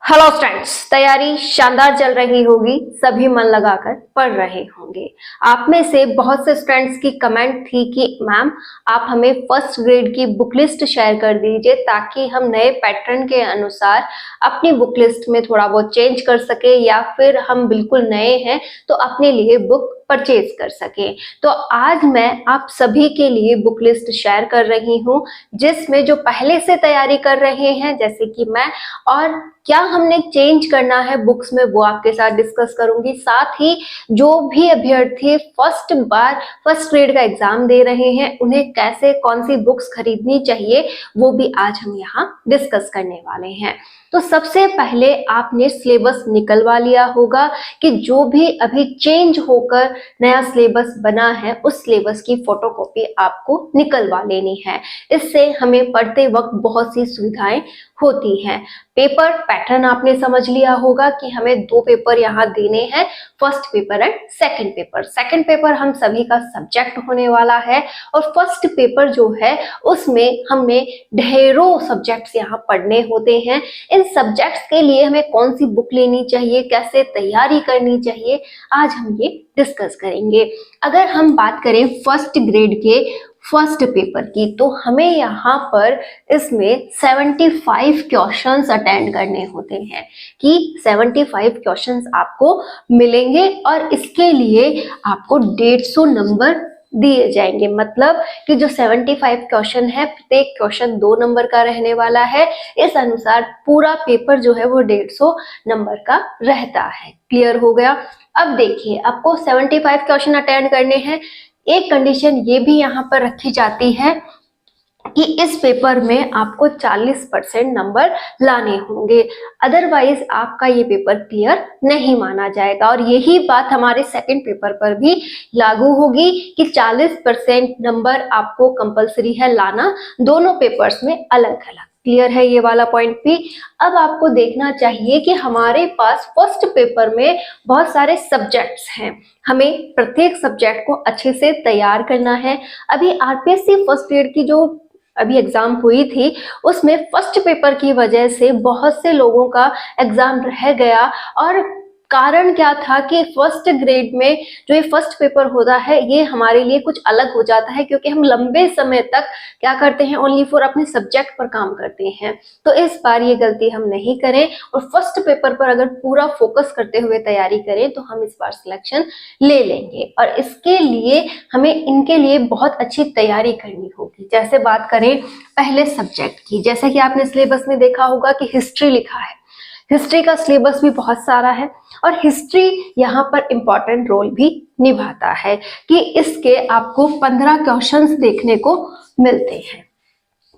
Hello students, तैयारी शानदार चल रही होगी। सभी मन लगाकर पढ़ रहे होंगे। आप में से बहुत से स्टूडेंट्स की कमेंट थी कि मैम आप हमें फर्स्ट ग्रेड की बुक लिस्ट शेयर कर दीजिए ताकि हम नए पैटर्न के अनुसार अपनी बुक लिस्ट में थोड़ा बहुत चेंज कर सके, या फिर हम बिल्कुल नए हैं तो अपने लिए बुक परचेज कर सके। तो आज मैं आप सभी के लिए बुक लिस्ट शेयर कर रही हूँ, जिसमें जो पहले से तैयारी कर रहे हैं जैसे कि मैं, और क्या हमने चेंज करना है बुक्स में वो आपके साथ डिस्कस करूंगी। साथ ही जो भी अभ्यर्थी फर्स्ट बार फर्स्ट ग्रेड का एग्जाम दे रहे हैं उन्हें कैसे कौन सी बुक्स खरीदनी चाहिए वो भी आज हम यहाँ डिस्कस करने वाले हैं। तो सबसे पहले आपने सिलेबस निकलवा लिया होगा कि जो भी अभी चेंज होकर नया सिलेबस बना है उस सिलेबस की फोटोकॉपी आपको निकलवा लेनी है। इससे हमें पढ़ते वक्त बहुत सी सुविधाएं होती हैं। पेपर पैटर्न आपने समझ लिया होगा कि हमें दो पेपर यहाँ देने हैं, first paper and second paper. Second paper हम सभी का सब्जेक्ट होने वाला है और फर्स्ट पेपर जो है उसमें हमें ढेरों सब्जेक्ट्स यहाँ पढ़ने होते हैं। इन सब्जेक्ट्स के लिए हमें कौन सी बुक लेनी चाहिए, कैसे तैयारी करनी चाहिए, आज हम ये डिस्कस करेंगे। अगर हम बात करें फर्स्ट ग्रेड के फर्स्ट पेपर की, तो हमें यहाँ पर इसमें 75 क्वेश्चंस अटेंड करने होते हैं कि 75 क्वेश्चंस आपको मिलेंगे और इसके लिए आपको 150 नंबर दिए जाएंगे। मतलब कि जो 75 क्वेश्चन है प्रत्येक क्वेश्चन 2 नंबर का रहने वाला है। इस अनुसार पूरा पेपर जो है वो 150 नंबर का रहता है। क्लियर हो गया। अब देखिए, आपको 75 क्वेश्चन अटेंड करने हैं। एक कंडीशन ये भी यहाँ पर रखी जाती है कि इस पेपर में आपको 40% नंबर लाने होंगे, अदरवाइज आपका ये पेपर क्लियर नहीं माना जाएगा। और यही बात हमारे सेकंड पेपर पर भी लागू होगी कि 40% नंबर आपको कंपलसरी है लाना, दोनों पेपर्स में अलग अलग। क्लियर है ये वाला पॉइंट भी। अब आपको देखना चाहिए कि हमारे पास फर्स्ट पेपर में बहुत सारे सब्जेक्ट्स हैं, हमें प्रत्येक सब्जेक्ट को अच्छे से तैयार करना है। अभी आरपीएससी फर्स्ट ग्रेड की जो अभी एग्जाम हुई थी उसमें फर्स्ट पेपर की वजह से बहुत से लोगों का एग्जाम रह गया। और कारण क्या था कि फर्स्ट ग्रेड में जो ये फर्स्ट पेपर होता है ये हमारे लिए कुछ अलग हो जाता है, क्योंकि हम लंबे समय तक क्या करते हैं, ओनली फॉर अपने सब्जेक्ट पर काम करते हैं। तो इस बार ये गलती हम नहीं करें और फर्स्ट पेपर पर अगर पूरा फोकस करते हुए तैयारी करें तो हम इस बार सिलेक्शन ले लेंगे। और इसके लिए हमें इनके लिए बहुत अच्छी तैयारी करनी होगी। जैसे बात करें पहले सब्जेक्ट की, जैसे कि आपने सिलेबस में देखा होगा कि हिस्ट्री लिखा है। हिस्ट्री का सिलेबस भी बहुत सारा है और हिस्ट्री यहाँ पर इम्पोर्टेंट रोल भी निभाता है कि इसके आपको 15 क्वेश्चंस देखने को मिलते हैं।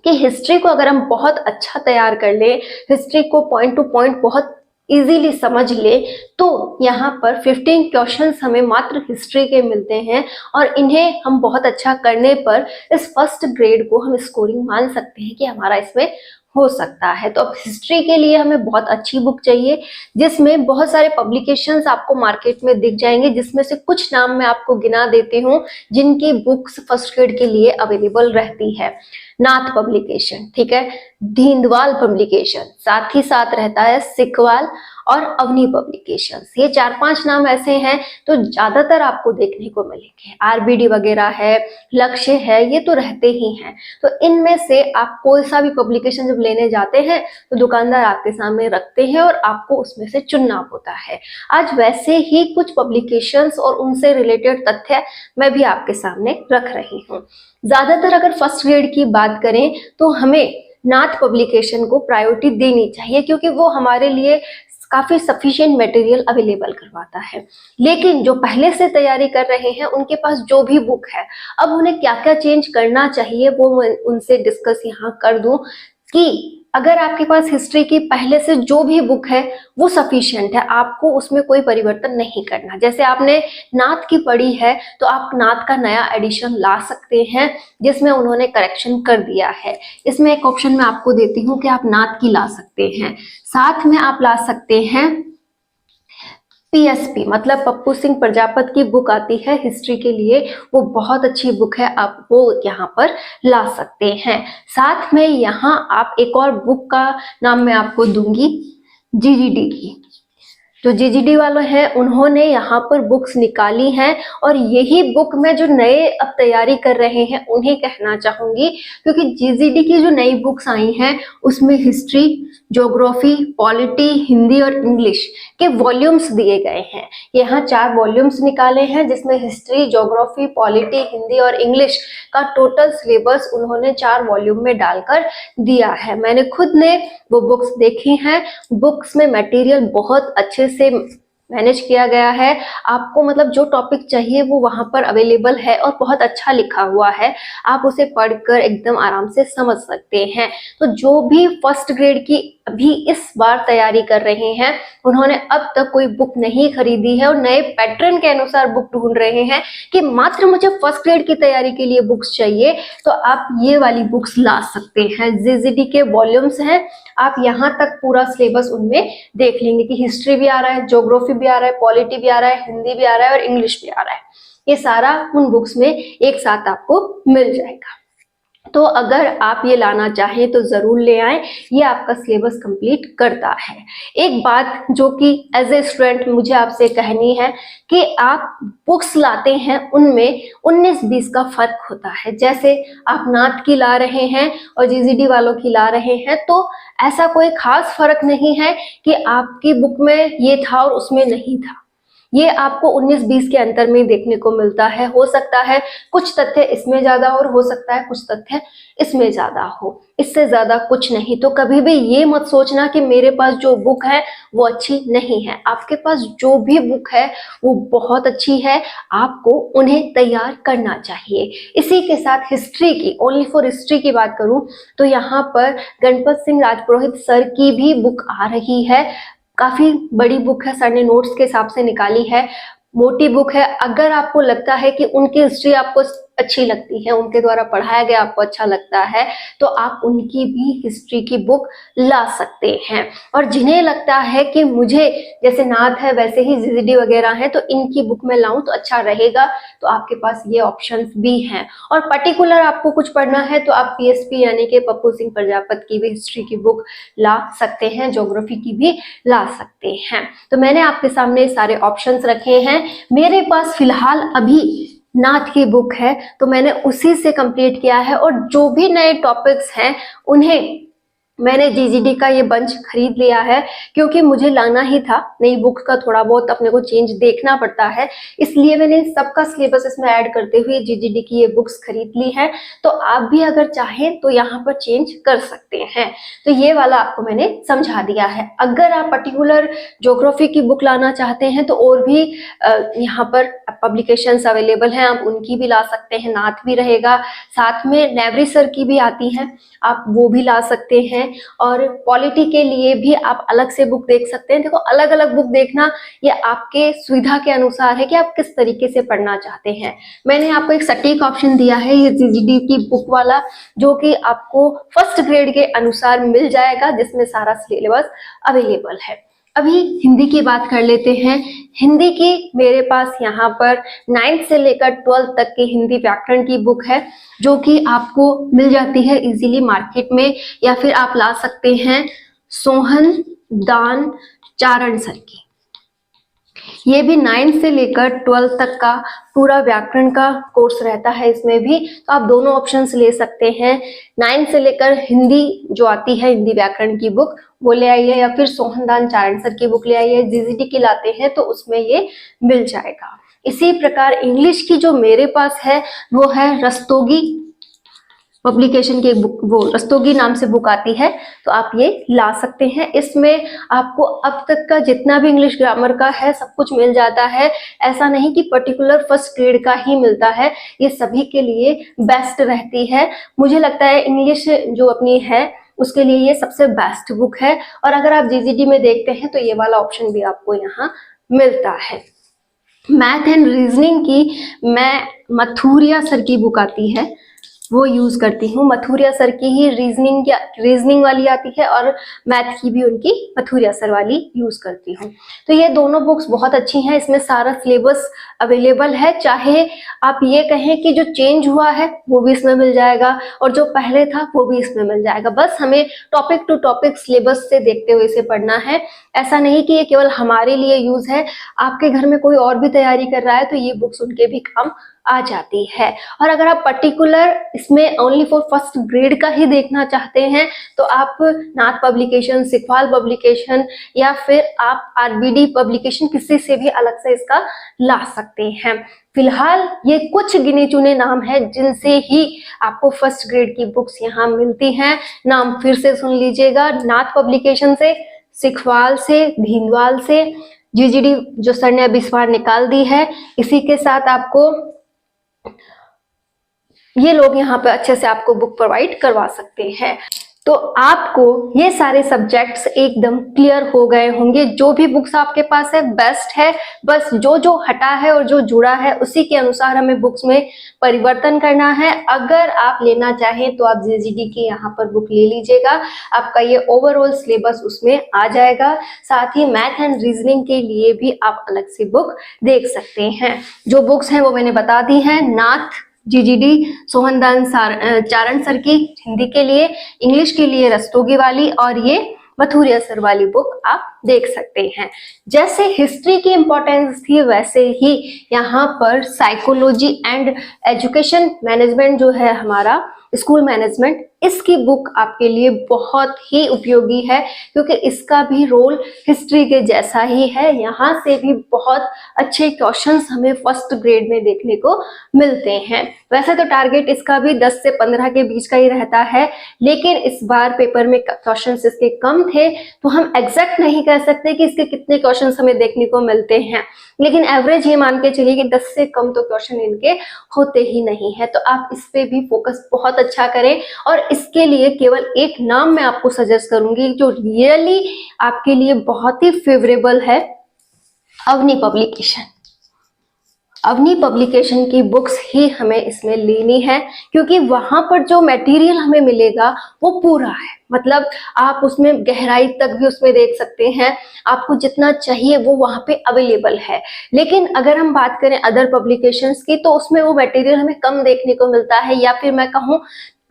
कि हिस्ट्री को अगर हम बहुत अच्छा तैयार कर ले, हिस्ट्री को पॉइंट टू पॉइंट बहुत इजीली समझ ले, तो यहाँ पर 15 क्वेश्चंस हमें मात्र हिस्ट्री के मिलते हैं और इन्हें हम बहुत अच्छा करने पर इस फर्स्ट ग्रेड को हम स्कोरिंग मान सकते हैं कि हमारा इसमें हो सकता है। तो अब हिस्ट्री के लिए हमें बहुत अच्छी बुक चाहिए जिसमें बहुत सारे पब्लिकेशंस आपको मार्केट में दिख जाएंगे, जिसमें से कुछ नाम मैं आपको गिना देती हूँ जिनकी बुक्स फर्स्ट ग्रेड के लिए अवेलेबल रहती है। नाथ पब्लिकेशन, ठीक है, धींदवाल पब्लिकेशन, साथ ही साथ रहता है सिकवाल और अवनी पब्लिकेशंस। ये 4-5 नाम ऐसे हैं तो ज्यादातर आपको देखने को मिलेंगे। आरबीडी वगैरह है, लक्ष्य है, ये तो रहते ही हैं। तो इनमें से आप कोई सा भी पब्लिकेशन जब लेने जाते हैं तो दुकानदार आपके सामने रखते हैं और आपको उसमें से चुनना होता है। आज वैसे ही कुछ पब्लिकेशंस और उनसे रिलेटेड तथ्य मैं भी आपके सामने रख रही हूँ। ज्यादातर अगर फर्स्ट ग्रेड की बात करें तो हमें नाथ पब्लिकेशन को प्रायोरिटी देनी चाहिए, क्योंकि वो हमारे लिए काफी सफिशिएंट मटेरियल अवेलेबल करवाता है। लेकिन जो पहले से तैयारी कर रहे हैं उनके पास जो भी बुक है, अब उन्हें क्या क्या चेंज करना चाहिए वो मैं उनसे डिस्कस यहाँ कर दूं कि अगर आपके पास हिस्ट्री की पहले से जो भी बुक है वो सफिशिएंट है, आपको उसमें कोई परिवर्तन नहीं करना। जैसे आपने नाथ की पढ़ी है तो आप नाथ का नया एडिशन ला सकते हैं जिसमें उन्होंने करेक्शन कर दिया है। इसमें एक ऑप्शन मैं आपको देती हूँ कि आप नाथ की ला सकते हैं। साथ में आप ला सकते हैं पीएसपी, मतलब पप्पू सिंह प्रजापत की बुक आती है हिस्ट्री के लिए, वो बहुत अच्छी बुक है, आप वो यहाँ पर ला सकते हैं। साथ में यहाँ आप एक और बुक का नाम मैं आपको दूंगी जीजीडी की। जो जीजीडी वाले हैं उन्होंने यहाँ पर बुक्स निकाली हैं और यही बुक में जो नए अब तैयारी कर रहे हैं उन्हें कहना चाहूंगी, क्योंकि जीजीडी की जो नई बुक्स आई हैं उसमें हिस्ट्री, ज्योग्राफी, पॉलिटी, हिंदी और इंग्लिश के वॉल्यूम्स दिए गए हैं। यहाँ 4 वॉल्यूम्स निकाले हैं जिसमें हिस्ट्री, ज्योग्राफी, पॉलिटी, हिंदी और इंग्लिश का टोटल सिलेबस उन्होंने 4 वॉल्यूम में डालकर दिया है। मैंने खुद ने वो बुक्स देखी हैं। बुक्स में मटेरियल बहुत अच्छे से मैनेज किया गया है। आपको मतलब जो टॉपिक चाहिए वो वहां पर अवेलेबल है और बहुत अच्छा लिखा हुआ है। आप उसे पढ़कर एकदम आराम से समझ सकते हैं। तो जो भी फर्स्ट ग्रेड की अभी इस बार तैयारी कर रहे हैं उन्होंने अब तक कोई बुक नहीं खरीदी है और नए पैटर्न के अनुसार बुक ढूंढ रहे हैं कि मात्र मुझे फर्स्ट ग्रेड की तैयारी के लिए बुक्स चाहिए, तो आप ये वाली बुक्स ला सकते हैं। जीजीडी के वॉल्यूम्स हैं, आप यहाँ तक पूरा सिलेबस उनमें देख लेंगे कि हिस्ट्री भी आ रहा है, ज्योग्राफी भी आ रहा है, पॉलिटी भी आ रहा है, हिंदी भी आ रहा है और इंग्लिश भी आ रहा है। ये सारा उन बुक्स में एक साथ आपको मिल जाएगा। तो अगर आप ये लाना चाहें तो जरूर ले आएं, ये आपका सिलेबस कंप्लीट करता है। एक बात जो कि एज ए स्टूडेंट मुझे आपसे कहनी है कि आप बुक्स लाते हैं उनमें 19-20 का फर्क होता है। जैसे आप नाथ की ला रहे हैं और जीजीडी वालों की ला रहे हैं तो ऐसा कोई खास फर्क नहीं है कि आपकी बुक में ये था और उसमें नहीं था। ये आपको 19-20 के अंतर में देखने को मिलता है। हो सकता है कुछ तथ्य इसमें ज्यादा और हो सकता है कुछ तथ्य इसमें ज्यादा हो, इससे ज्यादा कुछ नहीं। तो कभी भी ये मत सोचना कि मेरे पास जो बुक है वो अच्छी नहीं है। आपके पास जो भी बुक है वो बहुत अच्छी है, आपको उन्हें तैयार करना चाहिए। इसी के साथ हिस्ट्री की, ओनली फॉर हिस्ट्री की बात करूं तो यहाँ पर गणपत सिंह राजपुरोहित सर की भी बुक आ रही है। काफी बड़ी बुक है, सर ने नोट्स के हिसाब से निकाली है, मोटी बुक है। अगर आपको लगता है कि उनकी हिस्ट्री आपको अच्छी लगती है, उनके द्वारा पढ़ाया गया आपको अच्छा लगता है, तो आप उनकी भी हिस्ट्री की बुक ला सकते हैं। और जिन्हें लगता है कि मुझे जैसे नाथ है वैसे ही जीजीडी वगैरह है तो इनकी बुक में लाऊं तो अच्छा रहेगा, तो आपके पास ये ऑप्शंस भी हैं। और पर्टिकुलर आपको कुछ पढ़ना है तो आप पीएसपी यानी कि पप्पू सिंह प्रजापत की भी हिस्ट्री की बुक ला सकते हैं, ज्योग्राफी की भी ला सकते हैं। तो मैंने आपके सामने सारे ऑप्शंस रखे हैं। मेरे पास फिलहाल अभी नाथ की बुक है तो मैंने उसी से कंप्लीट किया है और जो भी नए टॉपिक्स हैं उन्हें मैंने जीजीडी का ये बंच खरीद लिया है, क्योंकि मुझे लाना ही था। नई बुक का थोड़ा बहुत अपने को चेंज देखना पड़ता है, इसलिए मैंने सबका सिलेबस इसमें ऐड करते हुए जीजीडी की ये बुक्स खरीद ली है। तो आप भी अगर चाहें तो यहाँ पर चेंज कर सकते हैं। तो ये वाला आपको मैंने समझा दिया है। अगर आप पर्टिकुलर ज्योग्राफी की बुक लाना चाहते हैं तो और भी यहाँ पर पब्लिकेशंस अवेलेबल हैं, आप उनकी भी ला सकते हैं। नाथ भी रहेगा, साथ में नेवरी सर की भी आती हैं, आप वो भी ला सकते हैं। और पॉलिटी के लिए भी आप अलग से बुक देख सकते हैं। देखो, अलग अलग बुक देखना ये आपके सुविधा के अनुसार है कि आप किस तरीके से पढ़ना चाहते हैं। मैंने आपको एक सटीक ऑप्शन दिया है ये जीजीडी की बुक वाला, जो कि आपको फर्स्ट ग्रेड के अनुसार मिल जाएगा, जिसमें सारा सिलेबस अवेलेबल है। अभी हिंदी की बात कर लेते हैं। हिंदी की मेरे पास यहाँ पर 9th से लेकर 12th तक की हिंदी व्याकरण की बुक है, जो कि आपको मिल जाती है इजीली मार्केट में, या फिर आप ला सकते हैं सोहन दान चारण सर की। ये भी 9th से लेकर 12th तक का पूरा व्याकरण का कोर्स रहता है इसमें भी, तो आप दोनों ऑप्शंस ले सकते हैं। 9th से लेकर हिंदी जो आती है हिंदी व्याकरण की बुक वो ले आइए, या फिर सोहनदान चारण सर की बुक ले आइए। जीजीडी की लाते हैं तो उसमें ये मिल जाएगा। इसी प्रकार इंग्लिश की जो मेरे पास है वो है रस्तोगी पब्लिकेशन की एक बुक, वो रस्तोगी नाम से बुक आती है, तो आप ये ला सकते हैं। इसमें आपको अब तक का जितना भी इंग्लिश ग्रामर का है सब कुछ मिल जाता है। ऐसा नहीं कि पर्टिकुलर फर्स्ट ग्रेड का ही मिलता है, ये सभी के लिए बेस्ट रहती है। मुझे लगता है इंग्लिश जो अपनी है उसके लिए ये सबसे बेस्ट बुक है। और अगर आप जीजीडी में देखते हैं तो ये वाला ऑप्शन भी आपको यहाँ मिलता है। मैथ एंड रीजनिंग की मैं मथुरिया सर की बुक आती है, वो यूज करती हूँ। मथुरिया सर की ही रीजनिंग वाली आती है और मैथ की भी उनकी मथुरिया सर वाली यूज करती हूँ। तो ये दोनों बुक्स बहुत अच्छी हैं, इसमें सारा सिलेबस अवेलेबल है। चाहे आप ये कहें कि जो चेंज हुआ है वो भी इसमें मिल जाएगा और जो पहले था वो भी इसमें मिल जाएगा। बस हमें टॉपिक टू टॉपिक सिलेबस से देखते हुए इसे पढ़ना है। ऐसा नहीं कि ये केवल हमारे लिए यूज है, आपके घर में कोई और भी तैयारी कर रहा है तो ये बुक्स उनके भी काम आ जाती है। और अगर आप पर्टिकुलर इसमें ओनली फॉर फर्स्ट ग्रेड का ही देखना चाहते हैं तो आप नाथ पब्लिकेशन, सिखवाल पब्लिकेशन या फिर आप आरबीडी पब्लिकेशन किसी से भी अलग से इसका ला सकते हैं। फिलहाल ये कुछ गिने चुने नाम हैं जिनसे ही आपको फर्स्ट ग्रेड की बुक्स यहाँ मिलती हैं। नाम फिर से सुन लीजिएगा, नाथ पब्लिकेशन से, सिखवाल से, भीनवाल से, जीजीडी जो सर ने अभी इस बार निकाल दी है, इसी के साथ आपको ये लोग यहाँ पे अच्छे से आपको बुक प्रोवाइड करवा सकते हैं। तो आपको ये सारे सब्जेक्ट्स एकदम क्लियर हो गए होंगे। जो भी बुक्स आपके पास है बेस्ट है, बस जो जो हटा है और जो जुड़ा है उसी के अनुसार हमें बुक्स में परिवर्तन करना है। अगर आप लेना चाहें तो आप जीजीडी की यहाँ पर बुक ले लीजिएगा, आपका ये ओवरऑल सिलेबस उसमें आ जाएगा। साथ ही मैथ एंड रीजनिंग के लिए भी आप अलग से बुक देख सकते हैं। जो बुक्स हैं वो मैंने बता दी हैं, नाथ जीजीडी सोहनदान चारण सर की हिंदी के लिए, इंग्लिश के लिए रस्तोगी वाली और ये मथुरिया सर वाली बुक आप देख सकते हैं। जैसे हिस्ट्री की इंपॉर्टेंस थी वैसे ही यहाँ पर साइकोलॉजी एंड एजुकेशन मैनेजमेंट जो है हमारा स्कूल मैनेजमेंट, इसकी बुक आपके लिए बहुत ही उपयोगी है क्योंकि इसका भी रोल हिस्ट्री के जैसा ही है। यहाँ से भी बहुत अच्छे क्वेश्चंस हमें फर्स्ट ग्रेड में देखने को मिलते हैं। वैसे तो टारगेट इसका भी 10 से 15 के बीच का ही रहता है, लेकिन इस बार पेपर में क्वेश्चंस इसके कम थे तो हम एग्जैक्ट नहीं कह सकते कि इसके कितने क्वेश्चंस हमें देखने को मिलते हैं, लेकिन एवरेज ये मान के चलिए कि 10 से कम तो क्वेश्चन इनके होते ही नहीं है। तो आप इस पे भी फोकस बहुत अच्छा करें और इसके लिए केवल एक नाम मैं आपको सजेस्ट करूंगी जो रियली आपके लिए बहुत ही फेवरेबल है, अवनी पब्लिकेशन। अवनी पब्लिकेशन की बुक्स ही हमें इसमें लेनी है क्योंकि वहां पर जो मटेरियल हमें मिलेगा वो पूरा है, मतलब आप उसमें गहराई तक भी उसमें देख सकते हैं, आपको जितना चाहिए वो वहां पे अवेलेबल है। लेकिन अगर हम बात करें अदर पब्लिकेशंस की तो उसमें वो मटेरियल हमें कम देखने को मिलता है, या फिर मैं कहूँ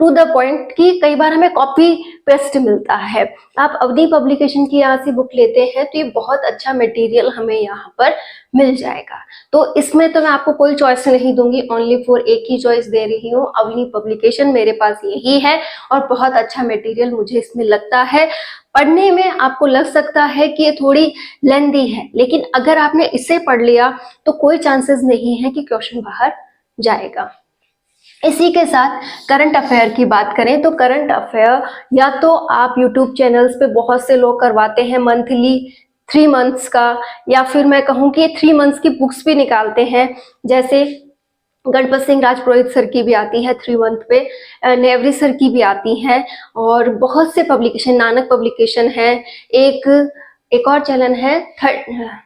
टू द पॉइंट कि कई बार हमें कॉपी पेस्ट मिलता है। आप अवनी पब्लिकेशन की यहाँ से बुक लेते हैं तो ये बहुत अच्छा मटेरियल हमें यहाँ पर मिल जाएगा। तो इसमें तो मैं आपको कोई चॉइस नहीं दूंगी, ओनली फॉर एक ही चॉइस दे रही हूँ, अवनी पब्लिकेशन मेरे पास यही है और बहुत अच्छा मटेरियल मुझे इसमें लगता है। पढ़ने में आपको लग सकता है कि ये थोड़ी लेंदी है, लेकिन अगर आपने इसे पढ़ लिया तो कोई चांसेस नहीं है कि क्वेश्चन बाहर जाएगा। इसी के साथ करंट अफेयर की बात करें तो करंट अफेयर या तो आप यूट्यूब चैनल्स पे बहुत से लोग करवाते हैं मंथली 3 मंथ्स का, या फिर मैं कहूँ कि 3 मंथ्स की बुक्स भी निकालते हैं। जैसे गणपत सिंह राजपुरोहित सर की भी आती है 3 मंथ पे, नेवरी सर की भी आती हैं और बहुत से पब्लिकेशन, नानक पब्लिकेशन है, एक और चैनल है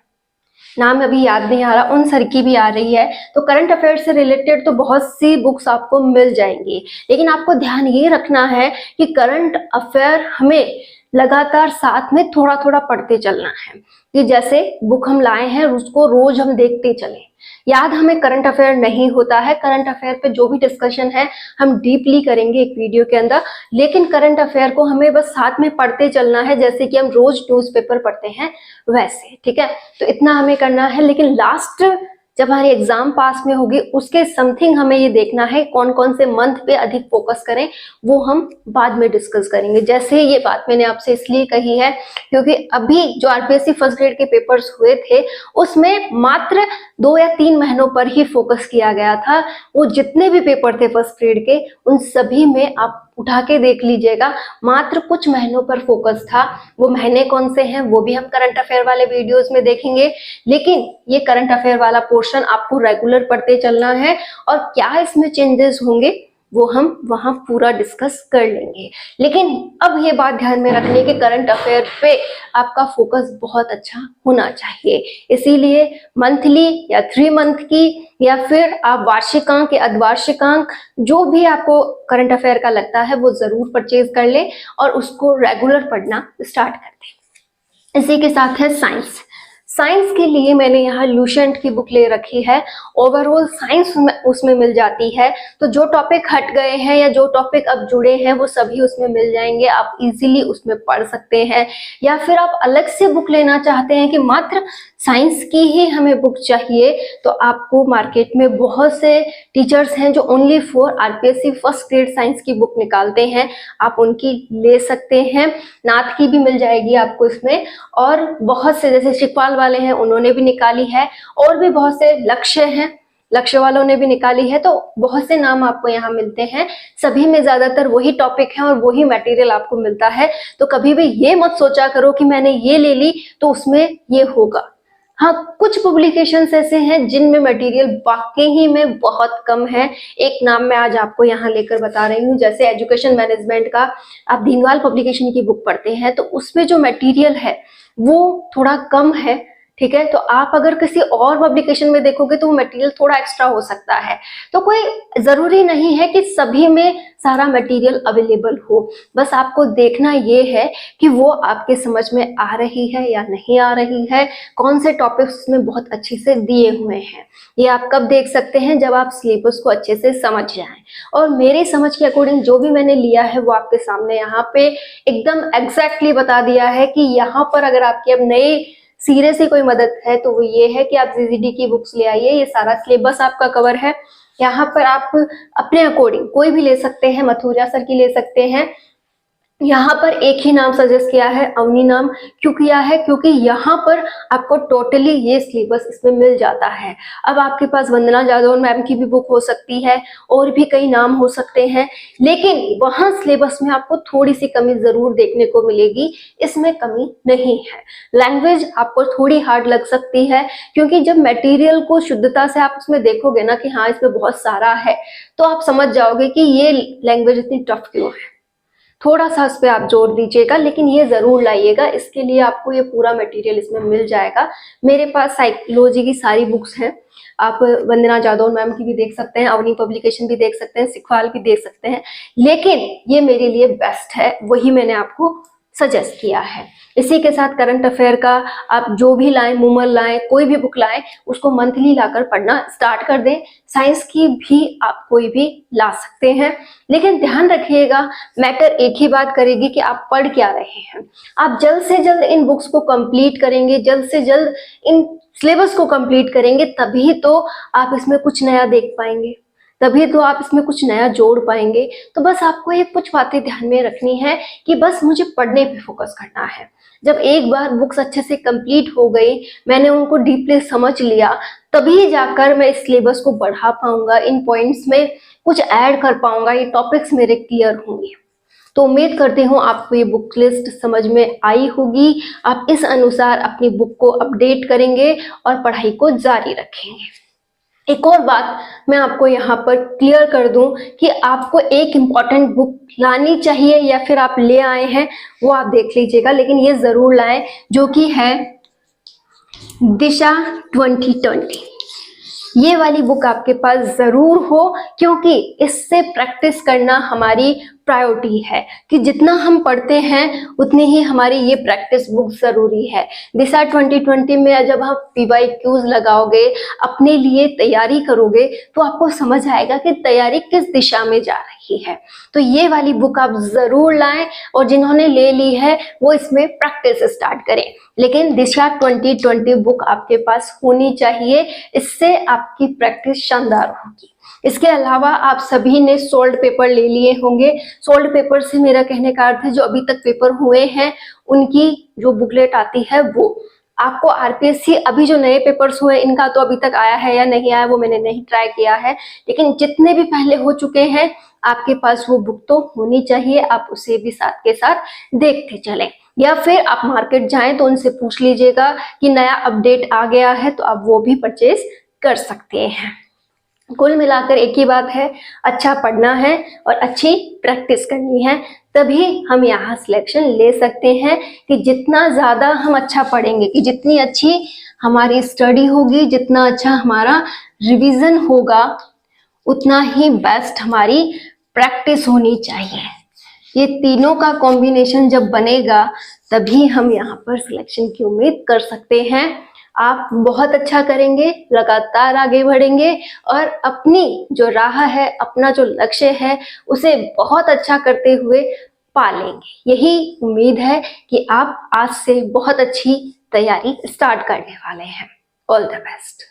नाम अभी याद नहीं आ रहा, उन सर की भी आ रही है। तो करंट अफेयर से रिलेटेड तो बहुत सी बुक्स आपको मिल जाएंगी, लेकिन आपको ध्यान ये रखना है कि करंट अफेयर हमें लगातार साथ में थोड़ा थोड़ा पढ़ते चलना है कि जैसे बुक हम लाए हैं उसको रोज हम देखते चलें। याद हमें करंट अफेयर नहीं होता है, करंट अफेयर पे जो भी डिस्कशन है हम डीपली करेंगे एक वीडियो के अंदर, लेकिन करंट अफेयर को हमें बस साथ में पढ़ते चलना है जैसे कि हम रोज न्यूज़पेपर पढ़ते हैं वैसे, ठीक है। तो इतना हमें करना है, लेकिन लास्ट जब हमारी एग्जाम पास में होगी उसके समथिंग हमें ये देखना है कौन कौन से मंथ पे अधिक फोकस करें, वो हम बाद में डिस्कस करेंगे। जैसे ये बात मैंने आपसे इसलिए कही है क्योंकि अभी जो आरपीएससी फर्स्ट ग्रेड के पेपर्स हुए थे उसमें मात्र 2 या 3 महीनों पर ही फोकस किया गया था। वो जितने भी पेपर थे फर्स्ट ग्रेड के उन सभी में आप उठा के देख लीजिएगा, मात्र कुछ महीनों पर फोकस था। वो महीने कौन से हैं वो भी हम करंट अफेयर वाले वीडियोस में देखेंगे, लेकिन ये करंट अफेयर वाला पोर्शन आपको रेगुलर पढ़ते चलना है। और क्या इसमें चेंजेस होंगे वो हम वहाँ पूरा डिस्कस कर लेंगे। लेकिन अब ये बात ध्यान में रखने के करंट अफेयर पे आपका फोकस बहुत अच्छा होना चाहिए। इसीलिए मंथली या 3 मंथ की या फिर आप वार्षिकांक या अर्धवार्षिकांक जो भी आपको करंट अफेयर का लगता है वो जरूर परचेज कर ले और उसको रेगुलर पढ़ना स्टार्ट कर दें। इसी के साथ है साइंस। साइंस के लिए मैंने यहाँ लुसेंट की बुक ले रखी है। ओवरऑल साइंस उसमें मिल जाती है, तो जो टॉपिक हट गए हैं या जो टॉपिक अब जुड़े हैं वो सभी उसमें मिल जाएंगे। आप इजीली उसमें पढ़ सकते हैं। या फिर आप अलग से बुक लेना चाहते हैं कि मात्र साइंस की ही हमें बुक चाहिए, तो आपको मार्केट में बहुत से टीचर्स हैं जो only for RPSC first grade science की बुक निकालते हैं, आप उनकी ले सकते हैं। नाथ की भी मिल जाएगी आपको इसमें, और बहुत से जैसे शिकपाल वाले हैं उन्होंने भी निकाली है, और भी बहुत से लक्ष्य हैं, लक्ष्य वालों ने भी निकाली है। तो बहुत से नाम आपको यहाँ मिलते हैं, सभी में ज्यादातर वही टॉपिक है और वही मटेरियल आपको मिलता है। तो कभी भी ये मत सोचा करो कि मैंने ये ले ली तो उसमें ये होगा। हाँ, कुछ पब्लिकेशंस ऐसे हैं जिनमें मटेरियल वाकई ही में बहुत कम है। एक नाम मैं आज आपको यहाँ लेकर बता रही हूँ, जैसे एजुकेशन मैनेजमेंट का आप दीनवाल पब्लिकेशन की बुक पढ़ते हैं तो उसमें जो मटेरियल है वो थोड़ा कम है, ठीक है। तो आप अगर किसी और पब्लिकेशन में देखोगे तो वो मटेरियल थोड़ा एक्स्ट्रा हो सकता है। तो कोई जरूरी नहीं है कि सभी में सारा मटेरियल अवेलेबल हो, बस आपको देखना ये है कि वो आपके समझ में आ रही है या नहीं आ रही है, कौन से टॉपिक्स में बहुत अच्छे से दिए हुए हैं। ये आप कब देख सकते हैं, जब आप सिलेबस को अच्छे से समझ जाएं। और मेरी समझ के अकॉर्डिंग जो भी मैंने लिया है वो आपके सामने यहाँ पे एकदम एग्जैक्टली बता दिया है कि यहाँ पर अगर आपकी अब नए सिरे से कोई मदद है तो वो ये है कि आप जीजीडी की बुक्स ले आइए। ये सारा सिलेबस आपका कवर है। यहाँ पर आप अपने अकॉर्डिंग कोई भी ले सकते हैं, मथुरा सर की ले सकते हैं। यहाँ पर एक ही नाम सजेस्ट किया है, अवनी नाम क्यों किया है, क्योंकि यहाँ पर आपको टोटली ये सिलेबस इसमें मिल जाता है। अब आपके पास वंदना जादव मैम की भी बुक हो सकती है और भी कई नाम हो सकते हैं, लेकिन वहाँ सिलेबस में आपको थोड़ी सी कमी जरूर देखने को मिलेगी, इसमें कमी नहीं है। लैंग्वेज आपको थोड़ी हार्ड लग सकती है, क्योंकि जब मटेरियल को शुद्धता से आप उसमें देखोगे ना कि हाँ इसमें बहुत सारा है, तो आप समझ जाओगे कि ये लैंग्वेज इतनी टफ क्यों है। थोड़ा सा इस पे आप जोर दीजिएगा, लेकिन ये जरूर लाइएगा। इसके लिए आपको ये पूरा मटेरियल इसमें मिल जाएगा। मेरे पास साइकोलॉजी की सारी बुक्स हैं, आप वंदना जादव मैम की भी देख सकते हैं, अवनी पब्लिकेशन भी देख सकते हैं, सिखवाल भी देख सकते हैं, लेकिन ये मेरे लिए बेस्ट है, वही मैंने आपको सजेस्ट किया है। इसी के साथ करंट अफेयर का आप जो भी लाएं, मूमल लाएं, कोई भी बुक लाएं, उसको मंथली लाकर पढ़ना स्टार्ट कर दें। साइंस की भी आप कोई भी ला सकते हैं, लेकिन ध्यान रखिएगा मैटर एक ही बात करेगी कि आप पढ़ क्या रहे हैं। आप जल्द से जल्द इन बुक्स को कंप्लीट करेंगे, जल्द से जल्द इन सिलेबस को कंप्लीट करेंगे, तभी तो आप इसमें कुछ नया देख पाएंगे, तभी तो आप इसमें कुछ नया जोड़ पाएंगे। तो बस आपको ये कुछ बातें ध्यान में रखनी है कि बस मुझे पढ़ने पे फोकस करना है। जब एक बार बुक्स अच्छे से कंप्लीट हो गई, मैंने उनको डीपली समझ लिया, तभी जाकर मैं इस सिलेबस को बढ़ा पाऊंगा, इन पॉइंट्स में कुछ ऐड कर पाऊंगा, ये टॉपिक्स मेरे क्लियर होंगे। तो उम्मीद करती हूँ आपको ये बुक लिस्ट समझ में आई होगी। आप इस अनुसार अपनी बुक को अपडेट करेंगे और पढ़ाई को जारी रखेंगे। एक और बात मैं आपको यहाँ पर क्लियर कर दूं कि आपको एक इम्पॉर्टेंट बुक लानी चाहिए या फिर आप ले आए हैं वो आप देख लीजिएगा, लेकिन ये जरूर लाएं, जो कि है दिशा 2020। ये वाली बुक आपके पास जरूर हो, क्योंकि इससे प्रैक्टिस करना हमारी प्रायोरिटी है कि जितना हम पढ़ते हैं उतनी ही हमारी ये प्रैक्टिस बुक जरूरी है। दिशा 2020 में जब आप PYQs लगाओगे, अपने लिए तैयारी करोगे, तो आपको समझ आएगा कि तैयारी किस दिशा में जा रही है। तो ये वाली बुक आप जरूर लाएं, और जिन्होंने ले ली है वो इसमें प्रैक्टिस स्टार्ट करें। लेकिन दिशा 2020 बुक आपके पास होनी चाहिए, इससे आपकी प्रैक्टिस शानदार होगी। इसके अलावा आप सभी ने सोल्ड पेपर ले लिए होंगे। सोल्ड पेपर से मेरा कहने का अर्थ है जो अभी तक पेपर हुए हैं उनकी जो बुकलेट आती है वो आपको आरपीएससी अभी जो नए पेपर्स हुए इनका तो अभी तक आया है या नहीं आया वो मैंने नहीं ट्राई किया है, लेकिन जितने भी पहले हो चुके हैं आपके पास वो बुक तो होनी चाहिए। आप उसे भी साथ के साथ देखते चलें, या फिर आप मार्केट जाएं तो उनसे पूछ लीजिएगा कि नया अपडेट आ गया है तो आप वो भी परचेज कर सकते हैं। कुल मिलाकर एक ही बात है, अच्छा पढ़ना है और अच्छी प्रैक्टिस करनी है, तभी हम यहाँ सिलेक्शन ले सकते हैं। कि जितना ज़्यादा हम अच्छा पढ़ेंगे, कि जितनी अच्छी हमारी स्टडी होगी, जितना अच्छा हमारा रिवीजन होगा, उतना ही बेस्ट हमारी प्रैक्टिस होनी चाहिए। ये तीनों का कॉम्बिनेशन जब बनेगा तभी हम यहाँ पर सिलेक्शन की उम्मीद कर सकते हैं। आप बहुत अच्छा करेंगे, लगातार आगे बढ़ेंगे और अपनी जो राह है, अपना जो लक्ष्य है, उसे बहुत अच्छा करते हुए पा लेंगे। यही उम्मीद है कि आप आज से बहुत अच्छी तैयारी स्टार्ट करने वाले हैं। All the best.